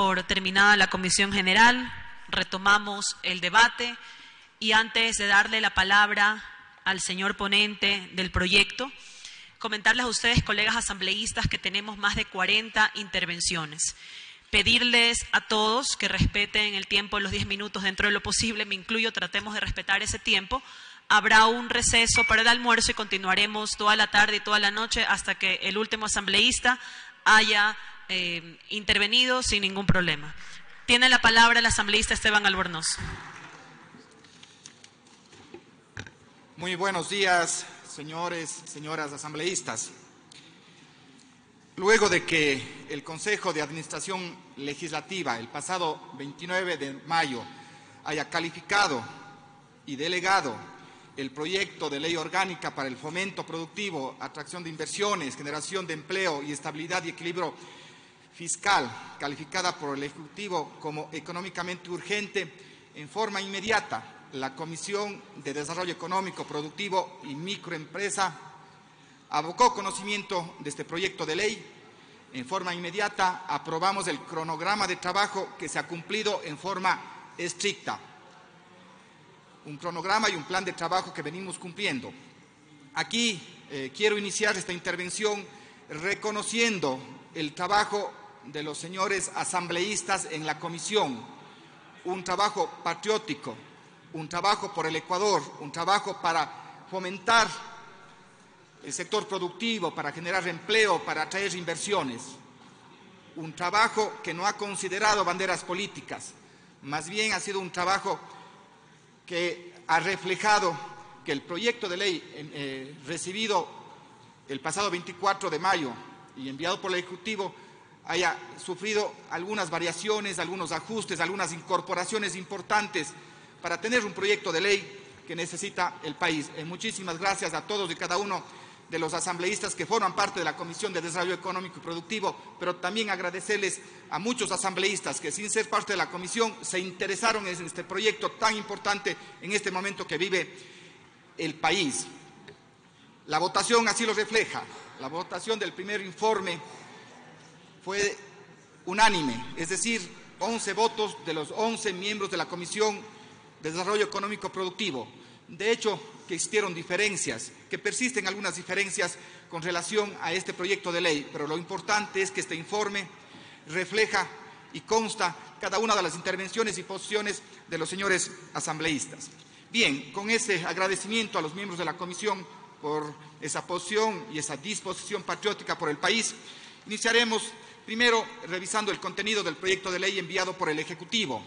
Por terminada la comisión general, retomamos el debate y antes de darle la palabra al señor ponente del proyecto, comentarles a ustedes, colegas asambleístas, que tenemos más de 40 intervenciones. Pedirles a todos que respeten el tiempo de los 10 minutos dentro de lo posible, me incluyo, tratemos de respetar ese tiempo. Habrá un receso para el almuerzo y continuaremos toda la tarde y toda la noche hasta que el último asambleísta haya intervenido sin ningún problema. Tiene la palabra el asambleísta Esteban Albornoz. Muy buenos días, señores, señoras asambleístas. Luego de que el Consejo de Administración Legislativa el pasado 29 de mayo haya calificado y delegado el proyecto de ley orgánica para el fomento productivo, atracción de inversiones, generación de empleo y estabilidad y equilibrio fiscal, calificada por el Ejecutivo como económicamente urgente, en forma inmediata, la Comisión de Desarrollo Económico, Productivo y Microempresa abocó conocimiento de este proyecto de ley. En forma inmediata aprobamos el cronograma de trabajo que se ha cumplido en forma estricta. Un cronograma y un plan de trabajo que venimos cumpliendo. Aquí quiero iniciar esta intervención reconociendo el trabajo de los señores asambleístas en la comisión, un trabajo patriótico, un trabajo por el Ecuador, un trabajo para fomentar el sector productivo, para generar empleo, para atraer inversiones. Un trabajo que no ha considerado banderas políticas, más bien ha sido un trabajo que ha reflejado que el proyecto de ley recibido el pasado 24 de mayo y enviado por el Ejecutivo haya sufrido algunas variaciones, algunos ajustes, algunas incorporaciones importantes para tener un proyecto de ley que necesita el país. Muchísimas gracias a todos y cada uno de los asambleístas que forman parte de la Comisión de Desarrollo Económico y Productivo, pero también agradecerles a muchos asambleístas que sin ser parte de la comisión se interesaron en este proyecto tan importante en este momento que vive el país. La votación así lo refleja. La votación del primer informe fue unánime, es decir, 11 votos de los 11 miembros de la Comisión de Desarrollo Económico Productivo. De hecho, que existieron diferencias, que persisten algunas diferencias con relación a este proyecto de ley, pero lo importante es que este informe refleja y consta cada una de las intervenciones y posiciones de los señores asambleístas. Bien, con ese agradecimiento a los miembros de la comisión por esa posición y esa disposición patriótica por el país, iniciaremos primero revisando el contenido del proyecto de ley enviado por el Ejecutivo.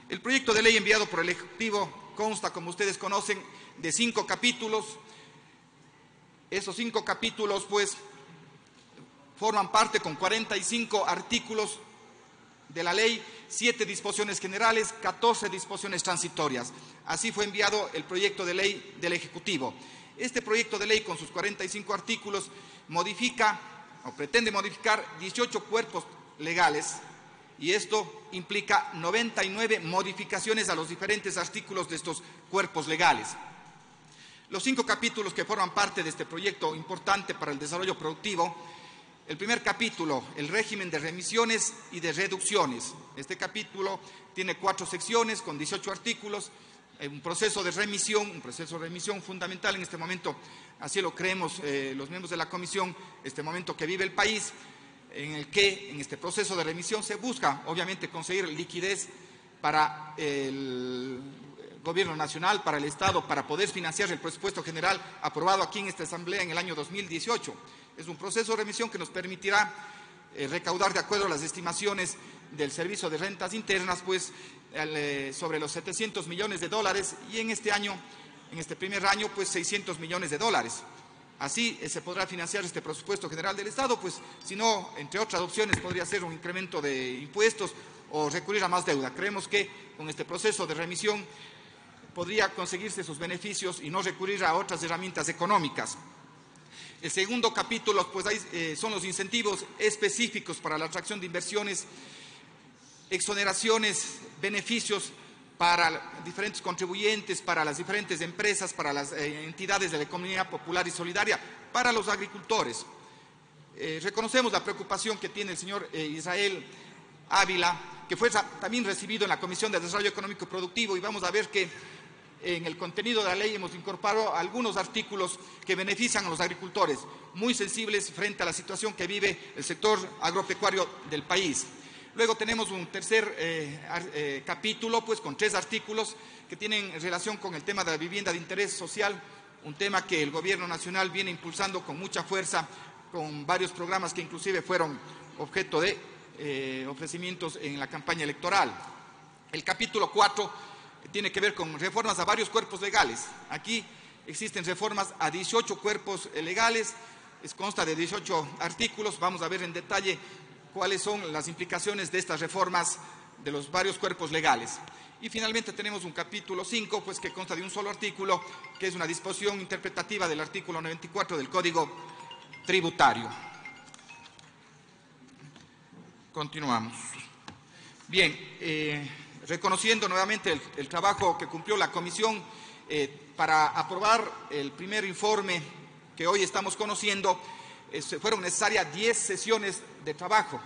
El proyecto de ley enviado por el Ejecutivo consta, como ustedes conocen, de 5 capítulos. Esos 5 capítulos, pues, forman parte con 45 artículos de la ley, 7 disposiciones generales, 14 disposiciones transitorias. Así fue enviado el proyecto de ley del Ejecutivo. Este proyecto de ley, con sus 45 artículos, modifica o pretende modificar 18 cuerpos legales, y esto implica 99 modificaciones a los diferentes artículos de estos cuerpos legales. Los 5 capítulos que forman parte de este proyecto importante para el desarrollo productivo: el primer capítulo, el régimen de remisiones y de reducciones. Este capítulo tiene 4 secciones con 18 artículos, un proceso de remisión fundamental en este momento, así lo creemos los miembros de la comisión, este momento que vive el país, en el que en este proceso de remisión se busca obviamente conseguir liquidez para el Gobierno Nacional, para el Estado, para poder financiar el presupuesto general aprobado aquí en esta Asamblea en el año 2018. Es un proceso de remisión que nos permitirá recaudar, de acuerdo a las estimaciones del Servicio de Rentas Internas, pues sobre los 700 millones de dólares, y en este año, en este primer año, pues 600 millones de dólares. Así se podrá financiar este presupuesto general del Estado, pues si no, entre otras opciones, podría ser un incremento de impuestos o recurrir a más deuda. Creemos que con este proceso de remisión podría conseguirse sus beneficios y no recurrir a otras herramientas económicas. El segundo capítulo, pues ahí son los incentivos específicos para la atracción de inversiones, exoneraciones, beneficios para diferentes contribuyentes, para las diferentes empresas, para las entidades de la economía popular y solidaria, para los agricultores. Reconocemos la preocupación que tiene el señor Israel Ávila que fue también recibido en la Comisión de Desarrollo Económico y Productivo, y vamos a ver que en el contenido de la ley hemos incorporado algunos artículos que benefician a los agricultores, muy sensibles frente a la situación que vive el sector agropecuario del país. Luego tenemos un tercer capítulo, pues, con 3 artículos que tienen relación con el tema de la vivienda de interés social, un tema que el Gobierno Nacional viene impulsando con mucha fuerza, con varios programas que inclusive fueron objeto de ofrecimientos en la campaña electoral. El capítulo 4 tiene que ver con reformas a varios cuerpos legales. Aquí existen reformas a 18 cuerpos legales, consta de 18 artículos. Vamos a ver en detalle cuáles son las implicaciones de estas reformas de los varios cuerpos legales. Y finalmente tenemos un capítulo 5, pues, que consta de un solo artículo, que es una disposición interpretativa del artículo 94 del Código Tributario. Continuamos. Bien, reconociendo nuevamente el trabajo que cumplió la comisión para aprobar el primer informe que hoy estamos conociendo, fueron necesarias 10 sesiones de trabajo,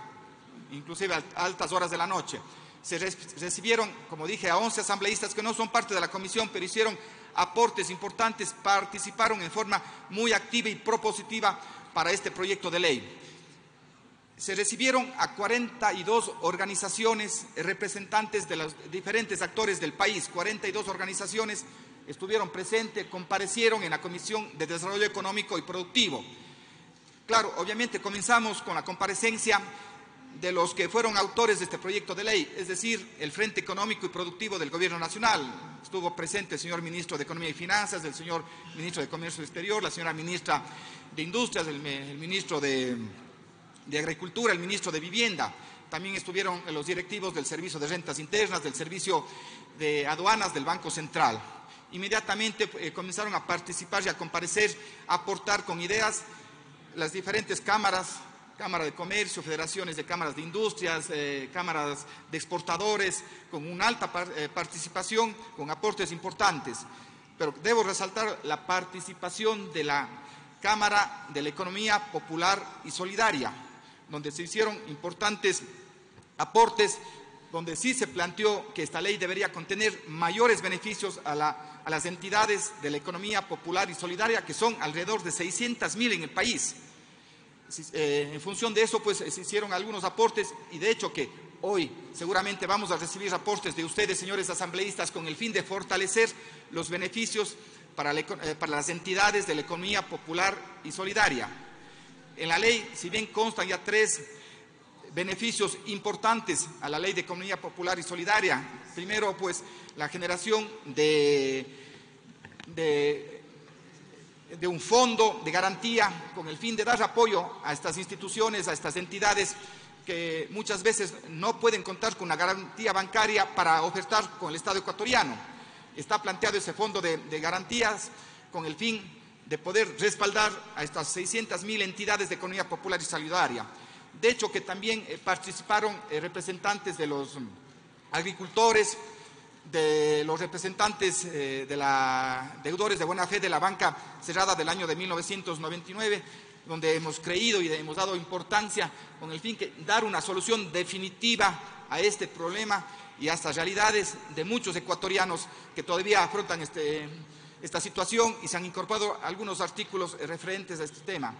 inclusive a altas horas de la noche. Se recibieron, como dije, a 11 asambleístas que no son parte de la comisión, pero hicieron aportes importantes, participaron en forma muy activa y propositiva para este proyecto de ley. Se recibieron a 42 organizaciones representantes de los diferentes actores del país. 42 organizaciones estuvieron presentes, comparecieron en la Comisión de Desarrollo Económico y Productivo. Claro, obviamente comenzamos con la comparecencia de los que fueron autores de este proyecto de ley, es decir, el Frente Económico y Productivo del Gobierno Nacional. Estuvo presente el señor Ministro de Economía y Finanzas, el señor Ministro de Comercio Exterior, la señora Ministra de Industrias, el Ministro de Agricultura, el Ministro de Vivienda. También estuvieron los directivos del Servicio de Rentas Internas, del Servicio de Aduanas, del Banco Central. Inmediatamente comenzaron a participar y a comparecer, a aportar con ideas las diferentes cámaras, Cámara de Comercio, federaciones de cámaras de industrias, cámaras de exportadores, con una alta participación, con aportes importantes. Pero debo resaltar la participación de la Cámara de la Economía Popular y Solidaria, donde se hicieron importantes aportes, donde sí se planteó que esta ley debería contener mayores beneficios a las entidades de la economía popular y solidaria, que son alrededor de 600.000 en el país. En función de eso, pues, se hicieron algunos aportes, y de hecho que hoy seguramente vamos a recibir aportes de ustedes, señores asambleístas, con el fin de fortalecer los beneficios para las entidades de la economía popular y solidaria. En la ley, si bien constan ya 3 beneficios importantes a la Ley de Economía Popular y Solidaria. Primero, pues, la generación de un fondo de garantía con el fin de dar apoyo a estas instituciones, a estas entidades que muchas veces no pueden contar con una garantía bancaria para ofertar con el Estado ecuatoriano. Está planteado ese fondo de garantías con el fin de poder respaldar a estas 600.000 entidades de economía popular y solidaria. De hecho, que también participaron representantes de los agricultores, de los representantes de la deudores de buena fe de la banca cerrada del año de 1999, donde hemos creído y hemos dado importancia con el fin de dar una solución definitiva a este problema y a estas realidades de muchos ecuatorianos que todavía afrontan esta situación, y se han incorporado algunos artículos referentes a este tema.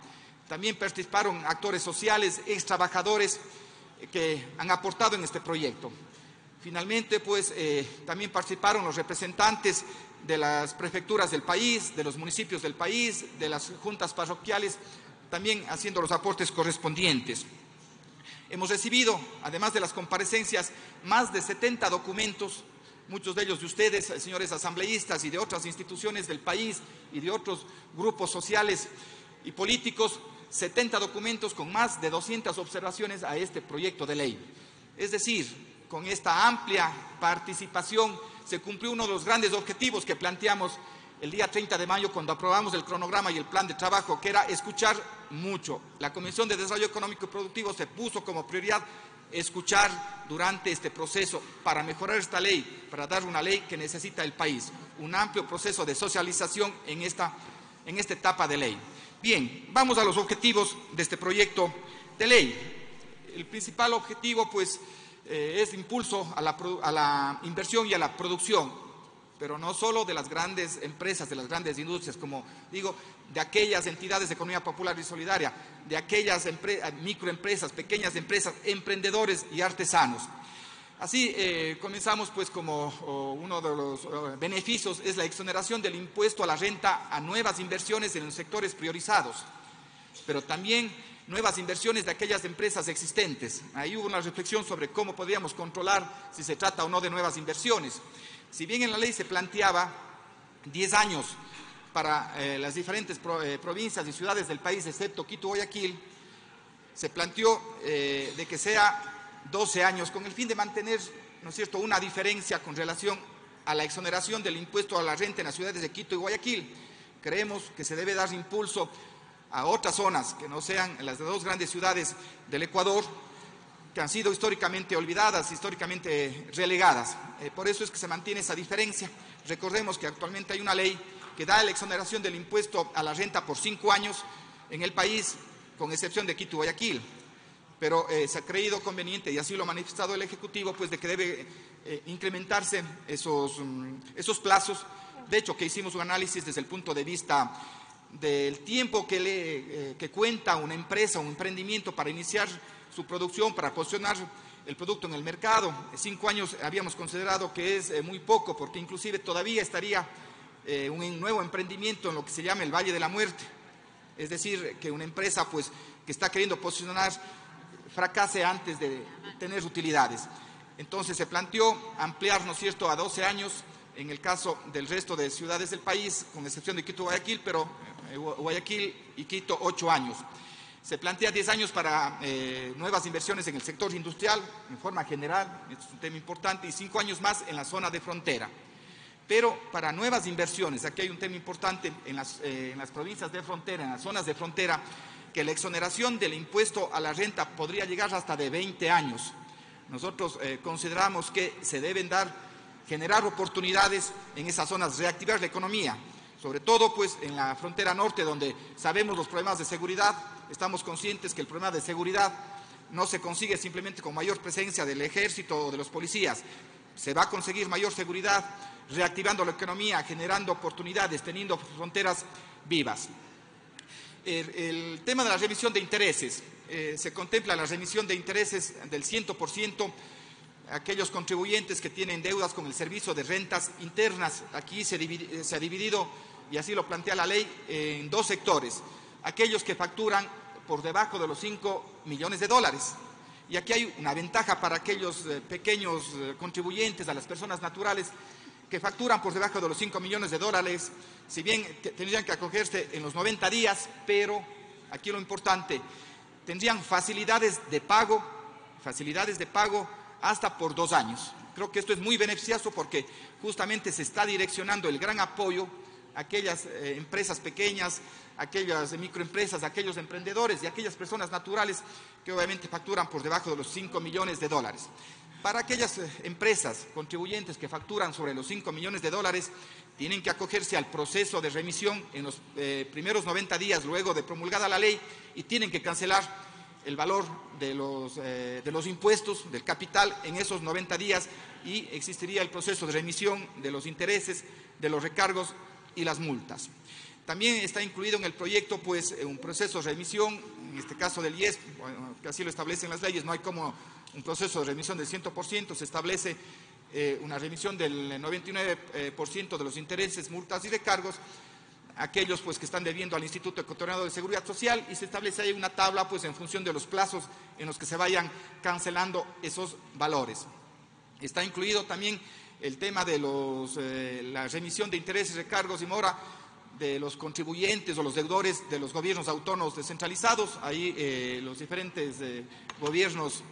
También participaron actores sociales, ex trabajadores que han aportado en este proyecto. Finalmente, pues, también participaron los representantes de las prefecturas del país, de los municipios del país, de las juntas parroquiales, también haciendo los aportes correspondientes. Hemos recibido, además de las comparecencias, más de 70 documentos, muchos de ellos de ustedes, señores asambleístas, y de otras instituciones del país y de otros grupos sociales y políticos, 70 documentos con más de 200 observaciones a este proyecto de ley. Es decir, con esta amplia participación se cumplió uno de los grandes objetivos que planteamos el día 30 de mayo cuando aprobamos el cronograma y el plan de trabajo, que era escuchar mucho. La Comisión de Desarrollo Económico y Productivo se puso como prioridad escuchar durante este proceso para mejorar esta ley, para dar una ley que necesita el país, un amplio proceso de socialización en esta etapa de ley. Bien, vamos a los objetivos de este proyecto de ley. El principal objetivo, pues, es impulso a la inversión y a la producción, pero no solo de las grandes empresas, de las grandes industrias, como digo, de aquellas entidades de economía popular y solidaria, de aquellas microempresas, pequeñas empresas, emprendedores y artesanos. Así comenzamos pues como uno de los beneficios es la exoneración del impuesto a la renta a nuevas inversiones en los sectores priorizados, pero también nuevas inversiones de aquellas empresas existentes. Ahí hubo una reflexión sobre cómo podríamos controlar si se trata o no de nuevas inversiones. Si bien en la ley se planteaba 10 años para las diferentes provincias y ciudades del país, excepto Quito y Guayaquil, se planteó de que sea 12 años, con el fin de mantener, ¿no es cierto?, una diferencia con relación a la exoneración del impuesto a la renta en las ciudades de Quito y Guayaquil. Creemos que se debe dar impulso a otras zonas que no sean las de dos grandes ciudades del Ecuador, que han sido históricamente olvidadas, históricamente relegadas. Por eso es que se mantiene esa diferencia. Recordemos que actualmente hay una ley que da la exoneración del impuesto a la renta por 5 años en el país, con excepción de Quito y Guayaquil. Pero se ha creído conveniente, y así lo ha manifestado el Ejecutivo, pues de que debe incrementarse esos plazos. De hecho, que hicimos un análisis desde el punto de vista del tiempo que cuenta una empresa, un emprendimiento para iniciar su producción, para posicionar el producto en el mercado. 5 años habíamos considerado que es muy poco, porque inclusive todavía estaría un nuevo emprendimiento en lo que se llama el Valle de la Muerte. Es decir, que una empresa pues que está queriendo posicionar fracase antes de tener utilidades. Entonces se planteó ampliar, ¿no es cierto?, a 12 años en el caso del resto de ciudades del país, con excepción de Quito y Guayaquil, pero Guayaquil y Quito 8 años. Se plantea 10 años para nuevas inversiones en el sector industrial, en forma general, esto es un tema importante, y 5 años más en la zona de frontera. Pero para nuevas inversiones, aquí hay un tema importante en las provincias de frontera, en las zonas de frontera, que la exoneración del impuesto a la renta podría llegar hasta de 20 años. Nosotros consideramos que se deben generar oportunidades en esas zonas, reactivar la economía, sobre todo pues en la frontera norte, donde sabemos los problemas de seguridad. Estamos conscientes que el problema de seguridad no se consigue simplemente con mayor presencia del ejército o de los policías. Se va a conseguir mayor seguridad reactivando la economía, generando oportunidades, teniendo fronteras vivas. El tema de la remisión de intereses, se contempla la remisión de intereses del 100% a aquellos contribuyentes que tienen deudas con el servicio de rentas internas. Aquí se ha dividido, y así lo plantea la ley, en 2 sectores. Aquellos que facturan por debajo de los 5 millones de dólares. Y aquí hay una ventaja para aquellos pequeños contribuyentes, a las personas naturales, que facturan por debajo de los 5 millones de dólares, si bien tendrían que acogerse en los 90 días, pero aquí lo importante, tendrían facilidades de pago hasta por 2 años. Creo que esto es muy beneficioso porque justamente se está direccionando el gran apoyo a aquellas empresas pequeñas, aquellas microempresas, aquellos emprendedores y aquellas personas naturales que obviamente facturan por debajo de los 5 millones de dólares. Para aquellas empresas contribuyentes que facturan sobre los 5 millones de dólares, tienen que acogerse al proceso de remisión en los primeros 90 días luego de promulgada la ley, y tienen que cancelar el valor de los impuestos, del capital, en esos 90 días, y existiría el proceso de remisión de los intereses, de los recargos y las multas. También está incluido en el proyecto pues un proceso de remisión, en este caso del IES, bueno, que así lo establecen las leyes. No hay como un proceso de remisión del 100%, se establece una remisión del 99% de los intereses, multas y recargos, aquellos pues que están debiendo al Instituto Ecuatoriano de Seguridad Social, y se establece ahí una tabla pues en función de los plazos en los que se vayan cancelando esos valores. Está incluido también el tema de la remisión de intereses, recargos y mora de los contribuyentes o los deudores de los gobiernos autónomos descentralizados. Ahí los diferentes gobiernos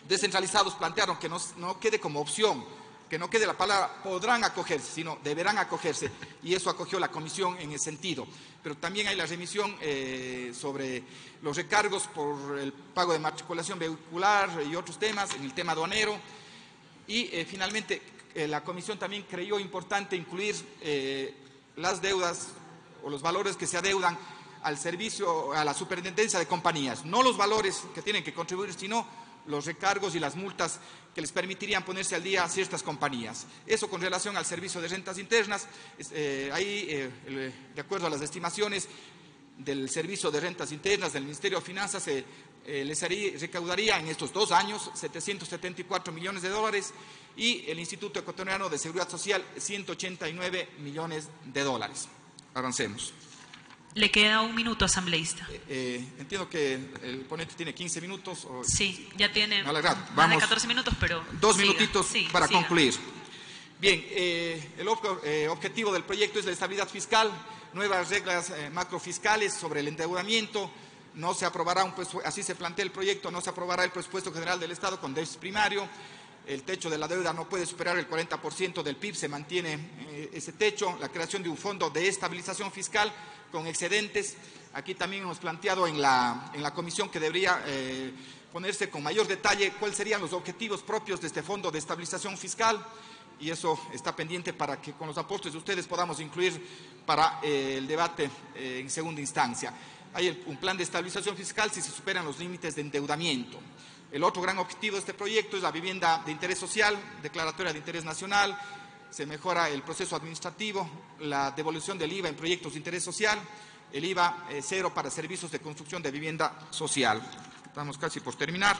descentralizados plantearon que no quede como opción, que no quede la palabra podrán acogerse, sino deberán acogerse, y eso acogió la comisión en ese sentido. Pero también hay la remisión sobre los recargos por el pago de matriculación vehicular y otros temas, en el tema aduanero. Y finalmente la comisión también creyó importante incluir las deudas o los valores que se adeudan al servicio, a la superintendencia de compañías, no los valores que tienen que contribuir, sino los recargos y las multas que les permitirían ponerse al día a ciertas compañías. Eso con relación al servicio de rentas internas, de acuerdo a las estimaciones del Servicio de Rentas Internas del Ministerio de Finanzas, recaudaría en estos 2 años 774 millones de dólares y el Instituto Ecuatoriano de Seguridad Social 189 millones de dólares. Avancemos. Le queda 1 minuto, asambleísta. Entiendo que el ponente tiene 15 minutos. Sí, ya tiene más de 14 minutos, pero 2 minutitos para concluir. Bien, el objetivo del proyecto es la estabilidad fiscal, nuevas reglas macrofiscales sobre el endeudamiento. No se aprobará así se plantea el proyecto, no se aprobará el presupuesto general del Estado con déficit primario. El techo de la deuda no puede superar el 40% del PIB, se mantiene ese techo. La creación de un fondo de estabilización fiscal con excedentes. Aquí también hemos planteado en la comisión que debería ponerse con mayor detalle cuáles serían los objetivos propios de este fondo de estabilización fiscal, y eso está pendiente para que con los aportes de ustedes podamos incluir para el debate en segunda instancia. Hay un plan de estabilización fiscal si se superan los límites de endeudamiento. El otro gran objetivo de este proyecto es la vivienda de interés social, declaratoria de interés nacional. Se mejora el proceso administrativo, la devolución del IVA en proyectos de interés social, el IVA cero para servicios de construcción de vivienda social. Estamos casi por terminar.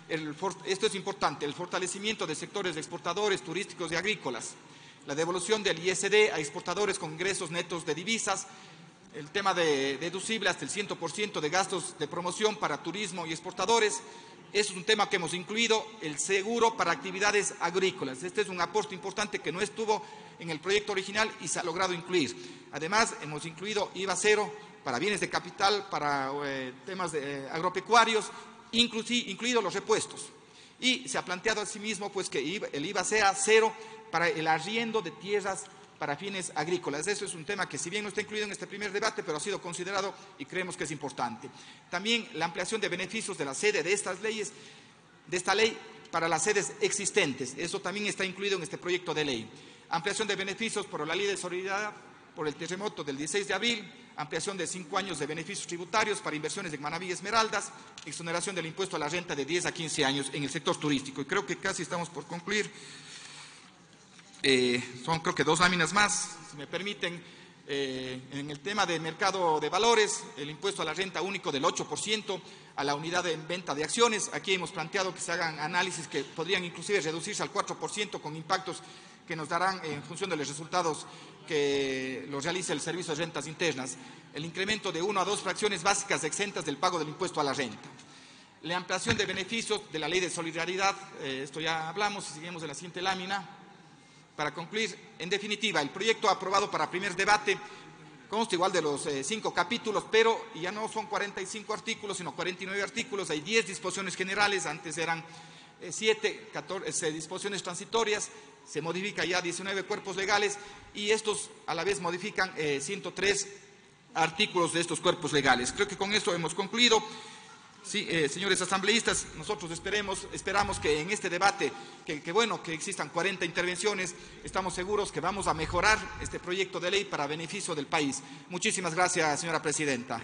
Esto es importante, el fortalecimiento de sectores exportadores, turísticos y agrícolas, la devolución del ISD a exportadores con ingresos netos de divisas, el tema de deducible hasta el 100% de gastos de promoción para turismo y exportadores. Eso es un tema que hemos incluido, el seguro para actividades agrícolas. Este es un aporte importante que no estuvo en el proyecto original y se ha logrado incluir. Además, hemos incluido IVA cero para bienes de capital, para temas agropecuarios, incluidos los repuestos. Y se ha planteado asimismo que el IVA sea cero para el arriendo de tierras para fines agrícolas. Eso es un tema que, si bien no está incluido en este primer debate, pero ha sido considerado y creemos que es importante. También la ampliación de beneficios de la sede de esta ley para las sedes existentes. Eso también está incluido en este proyecto de ley. Ampliación de beneficios por la ley de solidaridad por el terremoto del 16 de abril, ampliación de 5 años de beneficios tributarios para inversiones de Manaví y Esmeraldas, exoneración del impuesto a la renta de 10 a 15 años en el sector turístico. Y creo que casi estamos por concluir. Son creo que 2 láminas más, si me permiten. En el tema de mercado de valores, el impuesto a la renta único del 8% a la unidad de venta de acciones. Aquí hemos planteado que se hagan análisis que podrían inclusive reducirse al 4% con impactos que nos darán en función de los resultados que los realice el Servicio de Rentas Internas. El incremento de 1 a 2 fracciones básicas exentas del pago del impuesto a la renta. La ampliación de beneficios de la ley de solidaridad, esto ya hablamos y seguimos en la siguiente lámina. Para concluir, en definitiva, el proyecto aprobado para primer debate consta igual de los 5 capítulos, pero ya no son 45 artículos, sino 49 artículos. Hay 10 disposiciones generales, antes eran 14 disposiciones transitorias, se modifica ya 19 cuerpos legales y estos a la vez modifican 103 artículos de estos cuerpos legales. Creo que con esto hemos concluido. Sí, señores asambleístas, nosotros esperamos que en este debate, que bueno, que existan 40 intervenciones, estamos seguros que vamos a mejorar este proyecto de ley para beneficio del país. Muchísimas gracias, señora presidenta.